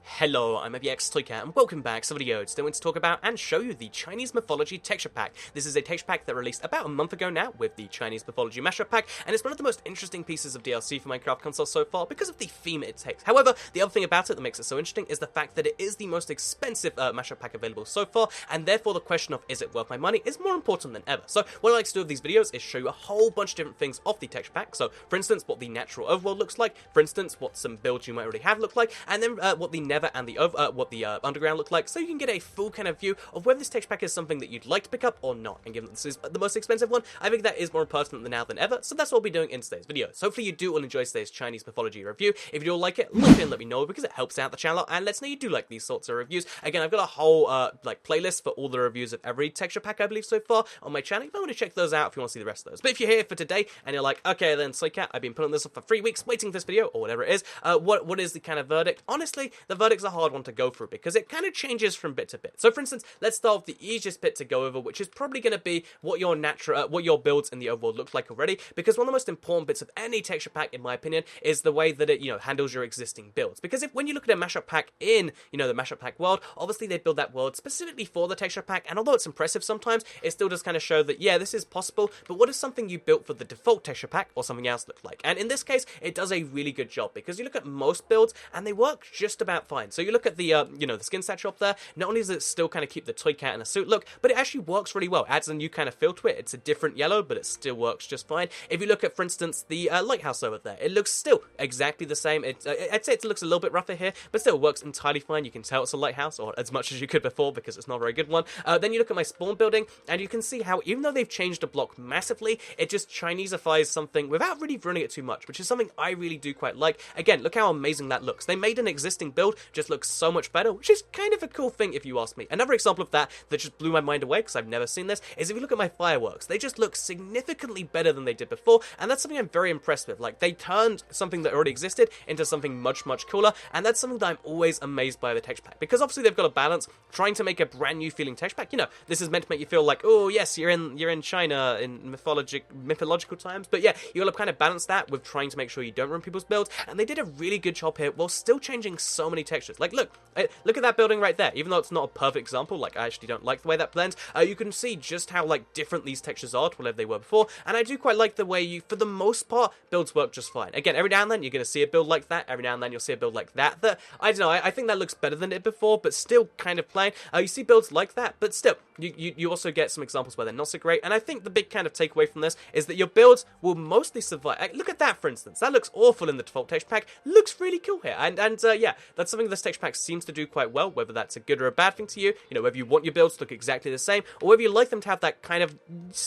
Hello, I'm Toycat, and welcome back to the video. Today I'm going to talk about and show you the Chinese Mythology Texture Pack. This is a texture pack that released about a month ago now with the Chinese Mythology Mashup Pack, and it's one of the most interesting pieces of DLC for Minecraft consoles so far because of the theme it takes. However, the other thing about it that makes it so interesting is the fact that it is the most expensive mashup pack available so far, and therefore the question of is it worth my money is more important than ever. So what I like to do with these videos is show you a whole bunch of different things off the texture pack. So for instance, what the natural overworld looks like, for instance, what some builds you might already have look like, and then what the Nether and the underground look like, so you can get a full kind of view of whether this texture pack is something that you'd like to pick up or not. And given that this is the most expensive one, I think that is more pertinent now than ever, so that's what we'll be doing in today's video. So hopefully you do all enjoy today's Chinese mythology review. If you do like it, like it and let me know, because it helps out the channel and lets me know you do like these sorts of reviews. Again, I've got a whole playlist for all the reviews of every texture pack I believe so far on my channel. If you want to check those out, if you want to see the rest of those. But if you're here for today and you're like, okay then Sugarcane, I've been putting this up for 3 weeks waiting for this video, or whatever it is, what is the kind of verdict? Honestly, the verdict's a hard one to go through because it kind of changes from bit to bit. So for instance, let's start with the easiest bit to go over, which is probably going to be what your builds in the overworld look like already, because one of the most important bits of any texture pack, in my opinion, is the way that it, handles your existing builds. Because when you look at a mashup pack in, the mashup pack world, obviously they build that world specifically for the texture pack, and although it's impressive sometimes, it still does kind of show that, yeah, this is possible, but what does something you built for the default texture pack or something else look like? And in this case, it does a really good job, because you look at most builds, and they work just about fine. So you look at the, the skin statue up there, not only does it still kind of keep the toy cat in a suit look, but it actually works really well. It adds a new kind of feel to it. It's a different yellow, but it still works just fine. If you look at, for instance, the Lighthouse over there, it looks still exactly the same. I'd say it looks a little bit rougher here, but still works entirely fine. You can tell it's a lighthouse, or as much as you could before, because it's not a very good one. Then you look at my spawn building, and you can see how, even though they've changed the block massively, it just Chineseifies something without really ruining it too much, which is something I really do quite like. Again, look how amazing that looks. They made an existing build just look so much better, which is kind of a cool thing if you ask me. Another example of that just blew my mind away, because I've never seen this, is if you look at my fireworks. They just look significantly better than they did before, and that's something I'm very impressed with. Like, they turned something that already existed into something much, much cooler, and that's something that I'm always amazed by the texture pack, because obviously they've got a balance, trying to make a brand new feeling texture pack. This is meant to make you feel like, oh yes, you're in China in mythological times, but yeah, you gotta kind of balance that with trying to make sure you don't ruin people's builds, and they did a really good job here while still changing so many textures. Like, look at that building right there. Even though it's not a perfect example, like, I actually don't like the way that blends, you can see just how, like, different these textures are to whatever they were before, and I do quite like the way for the most part, builds work just fine. Again, every now and then you're going to see a build like that, every now and then you'll see a build like that, I don't know, I think that looks better than it before, but still kind of plain. You see builds like that, but still, you also get some examples where they're not so great, and I think the big kind of takeaway from this is that your builds will mostly survive. Look at that, for instance. That looks awful in the default texture pack, looks really cool here, and yeah, that's something this texture pack seems to do quite well, whether that's a good or a bad thing to you, whether you want your builds to look exactly the same, or whether you like them to have that kind of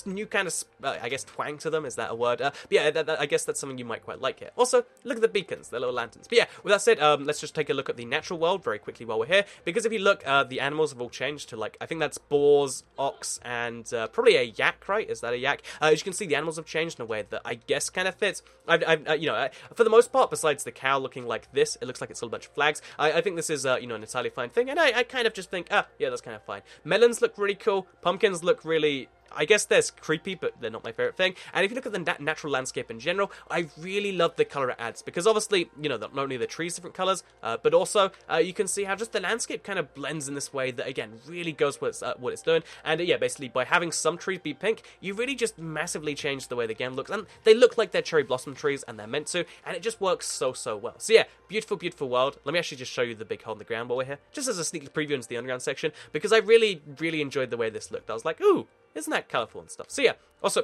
new kind of, I guess, twang to them, is that a word? But yeah, I guess that's something you might quite like here. Also, look at the beacons, the little lanterns. But yeah, with that said, let's just take a look at the natural world very quickly while we're here, because if you look, the animals have all changed to, like, I think that's boars, ox, and probably a yak, right? Is that a yak? As you can see, the animals have changed in a way that I guess kind of fits. For the most part, besides the cow looking like this, it looks like it's all a bunch of flags. I think this is, an entirely fine thing, and I kind of just think, yeah, that's kind of fine. Melons look really cool. Pumpkins look really, I guess they're creepy, but they're not my favorite thing. And if you look at the natural landscape in general, I really love the color it adds, because obviously, not only the trees different colors, but also you can see how just the landscape kind of blends in this way that, again, really goes what it's doing. And yeah, basically by having some trees be pink, you really just massively change the way the game looks, and they look like they're cherry blossom trees, and they're meant to, and it just works so well. So yeah, beautiful, beautiful world. Let me actually just show you the big hole in the ground while we're here, just as a sneak preview into the underground section, because I really, really enjoyed the way this looked. I was like, ooh, isn't that colourful and stuff? So yeah, also,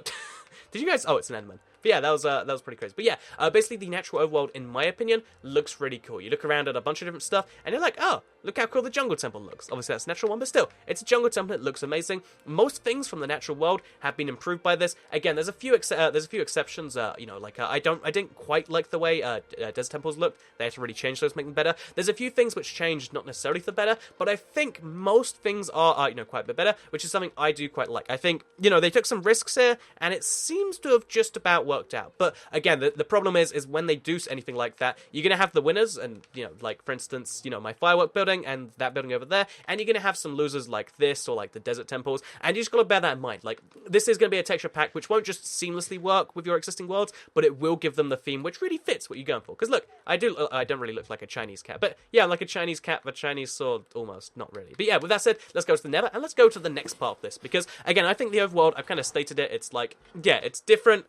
did you guys, oh, it's an Enderman. But yeah, that was pretty crazy. But yeah, basically the natural overworld, in my opinion, looks really cool. You look around at a bunch of different stuff, and you're like, oh, look how cool the jungle temple looks. Obviously that's a natural one, but still, it's a jungle temple. It looks amazing. Most things from the natural world have been improved by this. Again, there's a few exceptions. I didn't quite like the way desert temples looked. They had to really change those to make them better. There's a few things which changed, not necessarily for the better, but I think most things are quite a bit better, which is something I do quite like. I think they took some risks here. clear, and it seems to have just about worked out. But again, the problem is when they do anything like that, you're going to have the winners, and, you know, like, for instance, you know, my firework building and that building over there, and you're going to have some losers like this, or like the desert temples, and you just got to bear that in mind. Like, this is going to be a texture pack which won't just seamlessly work with your existing worlds, but it will give them the theme which really fits what you're going for. Because look, I don't really look like a Chinese cat, but yeah, I'm like a Chinese cat with a Chinese sword, almost, not really. But yeah, with that said, let's go to the Nether, and let's go to the next part of this, because again, I think the overworld, I've kind of stated it, it's like, yeah, it's different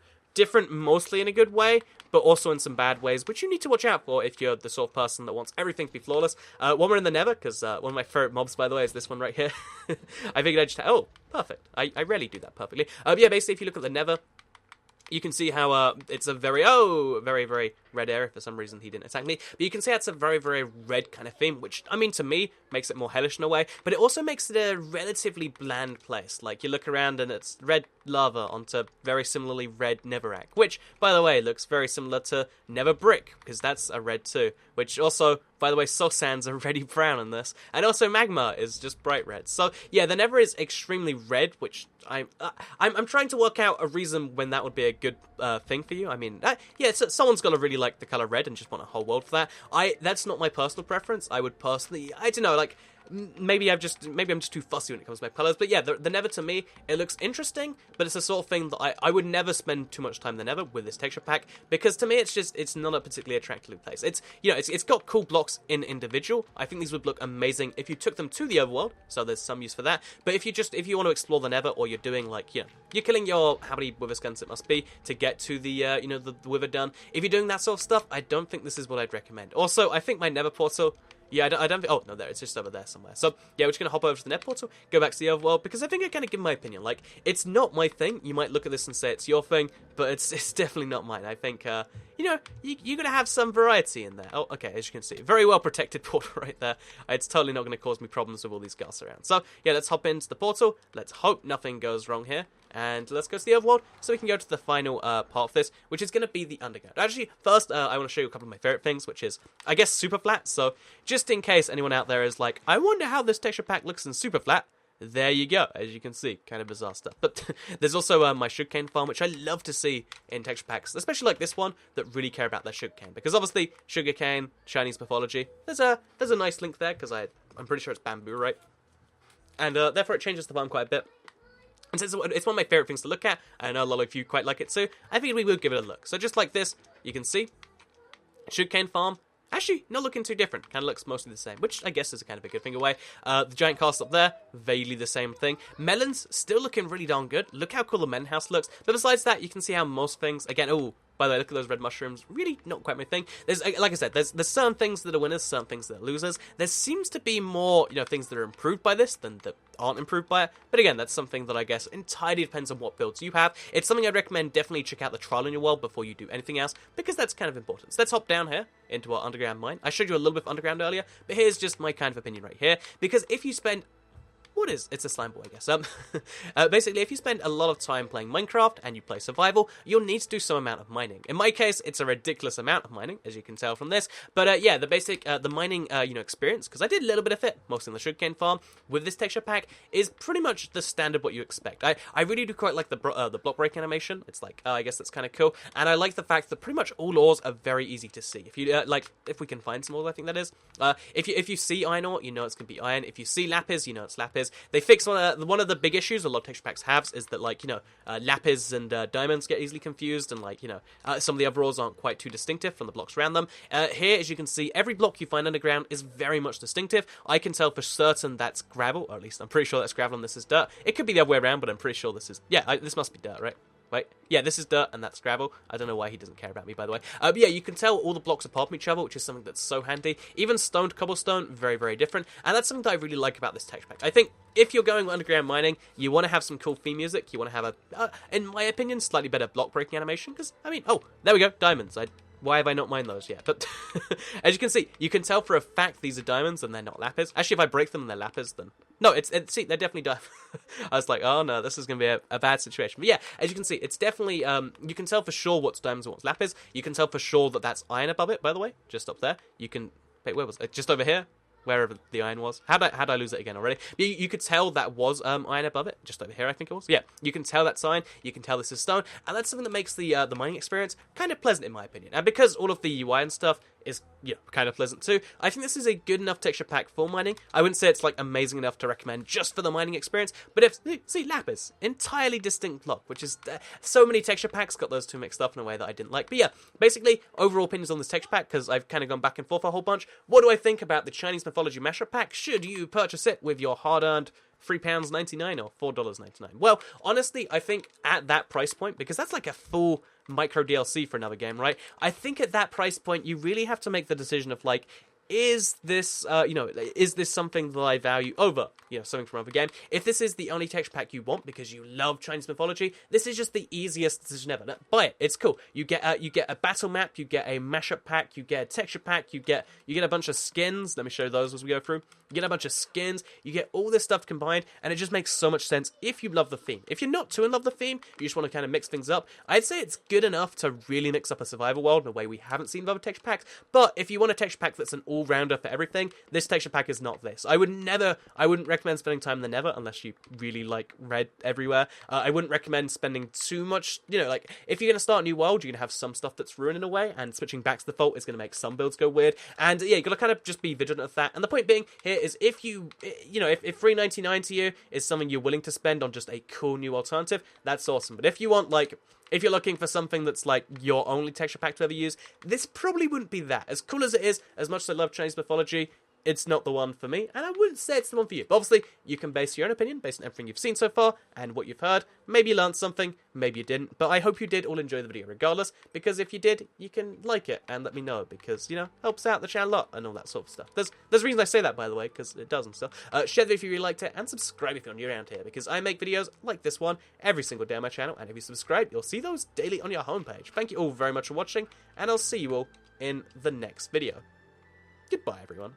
mostly in a good way, but also in some bad ways, which you need to watch out for if you're the sort of person that wants everything to be flawless. When we're in the Nether, because one of my favorite mobs, by the way, is this one right here. I figured I'd just, oh, perfect. I rarely do that perfectly. Yeah, basically, if you look at the Nether, you can see how it's a very red area. For some reason, he didn't attack me. But you can see it's a very, very red kind of theme, which, I mean, to me, makes it more hellish in a way. But it also makes it a relatively bland place. Like, you look around and it's red lava onto very similarly red netherrack, which, by the way, looks very similar to nether brick, because that's a red too. Which also, by the way, soul sands are reddy brown in this. And also magma is just bright red. So, yeah, the nether is extremely red, which I'm trying to work out a reason when that would be a good thing for you. I mean, yeah, someone's got to really like the color red and just want a whole world for that. That's not my personal preference. I would personally, I don't know, like, maybe I'm just too fussy when it comes to my colors. But yeah, the Nether, to me, it looks interesting, but it's the sort of thing that I would never spend too much time in the Nether with this texture pack, because to me it's not a particularly attractive place. It's, you know, it's got cool blocks in individual. I think these would look amazing if you took them to the overworld, so there's some use for that. But if you want to explore the Nether, or you're doing, like, you know, you're killing your, how many wither skins it must be to get to the you know, the wither done, if you're doing that sort of stuff, I don't think this is what I'd recommend. Also, I think my Nether portal, yeah, I don't think, oh, no, there, it's just over there somewhere. So, yeah, we're just going to hop over to the Nether portal, go back to the overworld, because I think I kind of give my opinion. Like, it's not my thing. You might look at this and say it's your thing, but it's definitely not mine. I think, you know, you're going to have some variety in there. Oh, okay, as you can see, very well protected portal right there. It's totally not going to cause me problems with all these ghasts around. So, yeah, let's hop into the portal. Let's hope nothing goes wrong here. And let's go to the overworld, so we can go to the final part of this, which is going to be the underground. Actually, first, I want to show you a couple of my favorite things, which is, I guess, super flat. So, just in case anyone out there is like, I wonder how this texture pack looks in super flat, there you go. As you can see, kind of bizarre stuff. But there's also my Sugarcane Farm, which I love to see in texture packs, especially like this one, that really care about their sugarcane. Because obviously, sugarcane, Chinese mythology, there's a nice link there, because I'm pretty sure it's bamboo, right? And therefore, it changes the farm quite a bit. And since it's one of my favourite things to look at, I know a lot of you quite like it too, I figured we would give it a look. So just like this, you can see, Sugarcane Farm, actually not looking too different, kind of looks mostly the same, which I guess is a kind of a good thing away. The giant castle up there, vaguely the same thing. Melons, still looking really darn good. Look how cool the melon house looks. But besides that, you can see how most things, again, oh, by the way, look at those red mushrooms. Really not quite my thing. There's, like I said, there's certain things that are winners, certain things that are losers. There seems to be more, you know, things that are improved by this than that aren't improved by it. But again, that's something that I guess entirely depends on what builds you have. It's something I'd recommend definitely check out the trial in your world before you do anything else, because that's kind of important. So let's hop down here into our underground mine. I showed you a little bit of underground earlier, but here's just my kind of opinion right here. Because if you spend it's a slime ball, I guess. Basically, if you spend a lot of time playing Minecraft and you play survival, you'll need to do some amount of mining. In my case, it's a ridiculous amount of mining, as you can tell from this. But yeah, the basic, the mining, you know, experience, because I did a little bit of it, mostly in the Sugarcane Farm, with this texture pack, is pretty much the standard what you expect. I really do quite like the block break animation. It's like, I guess that's kind of cool. And I like the fact that pretty much all ores are very easy to see. If you, like, if we can find some ores, I think that is. If you see iron ore, you know it's going to be iron. If you see lapis, you know it's lapis. They fix one of the big issues a lot of texture packs have, is that, like, you know, lapis and diamonds get easily confused, and, like, you know, some of the other ores aren't quite too distinctive from the blocks around them. Here, as you can see, every block you find underground is very much distinctive. I can tell for certain that's gravel, or at least I'm pretty sure that's gravel and this is dirt. It could be the other way around, but I'm pretty sure this is, yeah, this must be dirt, right? Wait, yeah, this is dirt and that's gravel. I don't know why he doesn't care about me, by the way. But yeah, you can tell all the blocks apart from each other, which is something that's so handy. Even stone to cobblestone, very, very different. And that's something that I really like about this texture pack. I think if you're going underground mining, you want to have some cool theme music. You want to have a, in my opinion, slightly better block breaking animation. Because, I mean, oh, there we go, diamonds. Why have I not mined those yet? But as you can see, you can tell for a fact these are diamonds and they're not lapis. Actually, if I break them and they're lapis, then no, see, they're definitely diamonds. I was like, oh no, this is going to be a bad situation. But yeah, as you can see, it's definitely, you can tell for sure what's diamonds and what's lapis. You can tell for sure that that's iron above it, by the way, just up there. You can, wait, where was it? Just over here. wherever the iron was. How'd I lose it again already? You could tell that was iron above it, just over here I think it was. Yeah, you can tell that's iron, you can tell this is stone, and that's something that makes the mining experience kind of pleasant in my opinion. And because all of the UI and stuff is kind of pleasant too, I think this is a good enough texture pack for mining. I wouldn't say it's like amazing enough to recommend just for the mining experience, but if see lapis, entirely distinct block, which is so many texture packs got those two mixed up in a way that I didn't like. But yeah, basically overall opinions on this texture pack, because I've kind of gone back and forth a whole bunch. What do I think about the Chinese Mythology Mashup Pack? Should you purchase it with your hard-earned £3.99 or $4.99? Well, honestly, I think at that price point, because that's like a full micro DLC for another game, right? I think at that price point, you really have to make the decision of like, is this, is this something that I value over, something from another game? If this is the only texture pack you want because you love Chinese mythology, this is just the easiest decision ever. Now, buy it. It's cool. You get a battle map, you get a mashup pack, you get a texture pack, you get a bunch of skins. Let me show you those as we go through. You get a bunch of skins, you get all this stuff combined, and it just makes so much sense if you love the theme. If you're not too in love with the theme, you just want to kind of mix things up, I'd say it's good enough to really mix up a survival world in a way we haven't seen with other texture packs. But if you want a texture pack that's an all-rounder for everything, this texture pack is not this. I wouldn't recommend spending time in the Nether unless you really like red everywhere. I wouldn't recommend spending too much, like, if you're going to start a new world, you're going to have some stuff that's ruined in a way, and switching back to the default is going to make some builds go weird. And yeah, you got to kind of just be vigilant of that. And the point being here is if you, if $3.99 to you is something you're willing to spend on just a cool new alternative, that's awesome. But if you want, like, if you're looking for something that's like your only texture pack to ever use, this probably wouldn't be that. As cool as it is, as much as I love Chinese mythology, it's not the one for me, and I wouldn't say it's the one for you. But obviously, you can base your own opinion based on everything you've seen so far and what you've heard. Maybe you learned something, maybe you didn't, but I hope you did all enjoy the video regardless, because if you did, you can like it and let me know, because, helps out the channel a lot and all that sort of stuff. There's a reason I say that, by the way, because it does and stuff. Share the video if you really liked it, and subscribe if you're new around here, because I make videos like this one every single day on my channel, and if you subscribe, you'll see those daily on your homepage. Thank you all very much for watching, and I'll see you all in the next video. Goodbye, everyone.